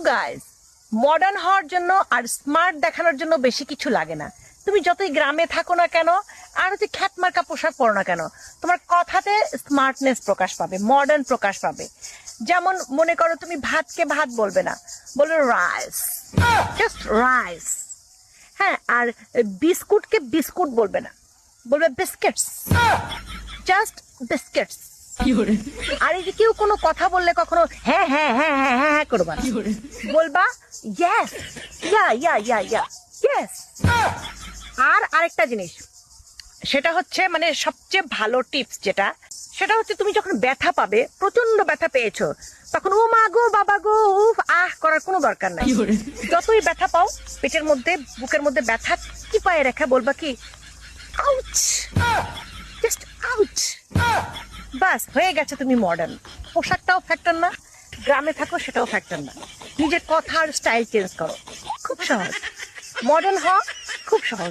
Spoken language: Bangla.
গাইস, মডার্ন হওয়ার জন্য আর স্মার্ট দেখানোর জন্য বেশি কিছু লাগে না। তুমি যতই গ্রামে থাকো না কেন আর হচ্ছে খ্যাতমার্কা পোশাক পরো না কেন, তোমার কথাতে স্মার্টনেস প্রকাশ পাবে, মডার্ন প্রকাশ পাবে। যেমন মনে করো তুমি ভাতকে ভাত বলবে না, বলবে রাইস, জাস্ট রাইস। হ্যাঁ, আর বিস্কুটকে বিস্কুট বলবে না, বলবে বিস্কিটস, জাস্ট বিস্কিটস। আর এই যে কেউ কোনো কথা বললে কখনো হ্যাঁ হ্যাঁ হ্যাঁ হ্যাঁ হ্যাঁ হ্যাঁ করবা না, বলবা ইয়েস, ইয়া ইয়া ইয়া ইয়া ইয়েস। আর আরেকটা জিনিস, সেটা হচ্ছে মানে সবচেয়ে ভালো টিপস যেটা, সেটা হচ্ছে তুমি যখন ব্যথা পাবে, প্রচন্ড ব্যথা পেয়েছো, তখন ও মা গো বাবা গো উফ আহ করার কোনো দরকার নাই। যতই ব্যথা পাও, পেটের মধ্যে বুকের মধ্যে ব্যথা চিপায়ে রেখে বলবা কি আউচ, জাস্ট আউচ। বাস হয়ে গেছে, তুমি মডার্ন। পোশাকটাও ফ্যাক্টর না, গ্রামে থাকো সেটাও ফ্যাক্টর না, নিজের কথা আর স্টাইল চেঞ্জ করো, খুব সহজ। মডার্ন হওয়া খুব সহজ।